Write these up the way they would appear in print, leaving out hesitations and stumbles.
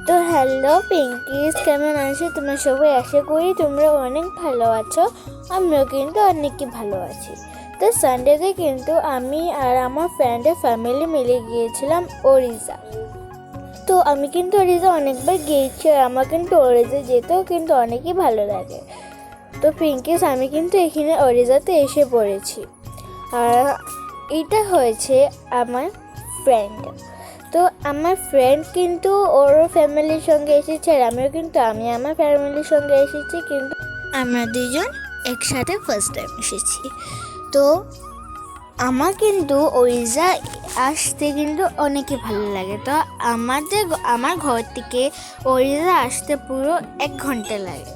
তো হ্যালো পিঙ্কিস, কেমন আছো তোমরা সবাই? আশা করি তোমরা অনেক ভালো আছো। আমিও কিন্তু অনেকই ভালো আছি। তো সানডেতে কিন্তু আমি আর আমার ফ্রেন্ডের ফ্যামিলি মিলে গিয়েছিলাম ওড়িশা। তো আমি কিন্তু ওড়িশা অনেকবার গিয়েছি আর আমার কিন্তু ওড়িশা যেতেও কিন্তু অনেকই ভালো লাগে। তো পিঙ্কিস, আমি কিন্তু এখানে ওড়িশাতে এসে পড়েছি। আর এটা হয়েছে আমার ফ্রেন্ড। তো আমার ফ্রেন্ড কিন্তু ওর ফ্যামিলির সঙ্গে এসেছে আর আমি আমার ফ্যামিলির সঙ্গে এসেছি, কিন্তু আমরা দুজন একসাথে ফার্স্ট টাইম এসেছি। তো আমার কিন্তু ওড়িশা আসতে কিন্তু অনেকই ভালো লাগে। তো আমার ঘর থেকে ওড়িশা আসতে পুরো 1 ঘন্টা লাগে।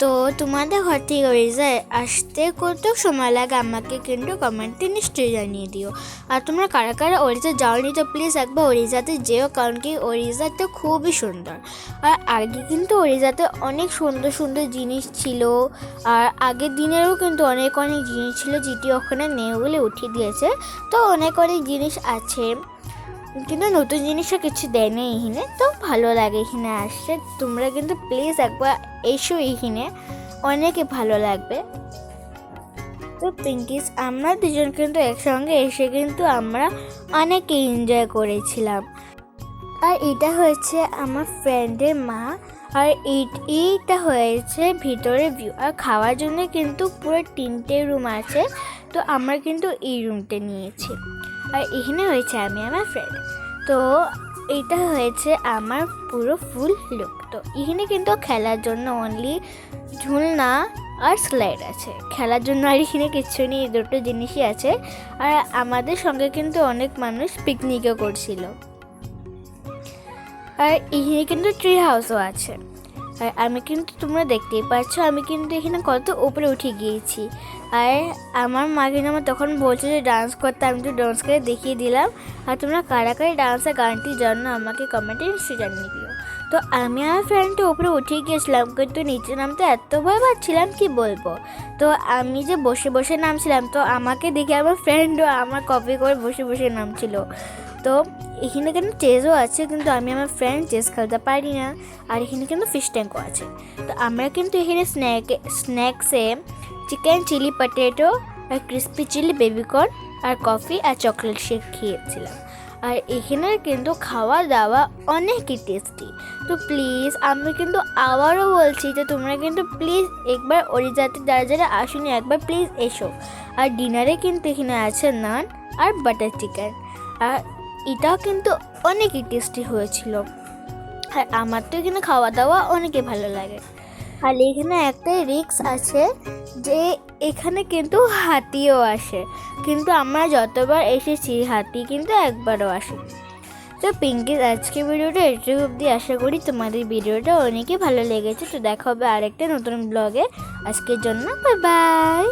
তো তোমাদের ঘর থেকে ওড়িশায় আসতে কত সময় লাগে আমাকে কিন্তু কমেন্টে নিশ্চয়ই জানিয়ে দিও। আর তোমরা কারা কারা ওড়িশা যাওনি তো প্লিজ একবার ওড়িশাতে যেও, কারণ কি ওড়িশাতে খুবই সুন্দর। আর আগে কিন্তু ওড়িশাতে অনেক সুন্দর সুন্দর জিনিস ছিল, আর আগের দিনেরও কিন্তু অনেক জিনিস ছিল যেটি ওখানে নেই, ওগুলো উঠিয়ে দিয়েছে। তো অনেক জিনিস আছে, কিন্তু নতুন জিনিসও কিছু দেয় না এখানে। তো ভালো লাগে এখানে আসতে। তোমরা কিন্তু প্লিজ একবার এসো, এখানে অনেকে ভালো লাগবে। তো পিঙ্কিস, আমরা দুজন কিন্তু একসঙ্গে এসে কিন্তু আমরা অনেকে এনজয় করেছিলাম। আর এটা হয়েছে আমার ফ্রেন্ডের মা, আর এইটা হয়েছে ভিতরে ভিউ। আর খাওয়ার জন্য কিন্তু পুরো 3টে রুম আছে, তো আমরা কিন্তু এই রুমটা নিয়েছি। আর এখানে হয়েছে আমি আমার ফ্রেন্ড। তো এটা হয়েছে আমার পুরো ফুল লুক। তো এখানে কিন্তু খেলার জন্য অনলি ঝুলনা আর স্লাইড আছে, খেলার জন্য আর এখানে কিচ্ছু নেই, এই দুটো জিনিসই আছে। আর আমাদের সঙ্গে কিন্তু অনেক মানুষ পিকনিকও করছিল। আর এখানে কিন্তু ট্রি হাউসও আছে। আর আমি কিন্তু, তোমরা দেখতেই পাচ্ছ, আমি কিন্তু এখানে কত উপরে উঠে গিয়েছি। আর আমার মা কিন্তু আমার তখন বলছে যে ডান্স করতে, আমি তো ডান্স করে দেখিয়ে দিলাম। আর তোমরা কারা কারা ডান্স আর গানটির জন্য আমাকে কমেন্টে নিশ্চয়ই জানিয়ে দিও। তো আমি আমার ফ্রেন্ডটা উপরে উঠে গিয়েছিলাম, কিন্তু নিচে নামতে এত ভয় পাচ্ছিলাম কি বলবো। তো আমি যে বসে বসে নামছিলাম, তো আমাকে দেখে আমার ফ্রেন্ডও আমার কপি করে বসে বসে নামছিল। তো এখানে কিন্তু চেজও আছে, কিন্তু আমি আমার ফ্রেন্ড চেজ খেলতে পারি না। আর এখানে কিন্তু ফিশ ট্যাঙ্কও আছে। তো আমরা কিন্তু এখানে স্ন্যাক্সে চিকেন চিলি পটেটো আর ক্রিস্পি চিলি বেবিকর্ন আর কফি আর চকলেট শেক খেয়েছিলাম। আর এখানে কিন্তু খাওয়া দাওয়া অনেকই টেস্টি। তো প্লিজ আমি কিন্তু আবারও বলছি যে তোমরা কিন্তু প্লিজ একবার ওড়িশাতে যারা যারা আসুনি একবার প্লিজ এসো। আর ডিনারে কিন্তু এখানে আছে নান আর বাটার চিকেন, আর এটাও কিন্তু অনেকই টেস্টি হয়েছিল। আর আমার তো এখানে খাওয়া দাওয়া অনেকে ভালো লাগে। আর এখানে একটাই রিস্ক আছে যে এখানে কিন্তু হাতিও আসে, কিন্তু আমরা যতবার এসেছি হাতি কিন্তু একবারও আসেনি। তো পিঙ্কিস, আজকে ভিডিওটা এটুকু অবধি। আশা করি তোমাদের ভিডিওটা অনেকই ভালো লেগেছে। তো দেখা হবে আরেকটা নতুন ব্লগে। আজকের জন্য বাই বাই।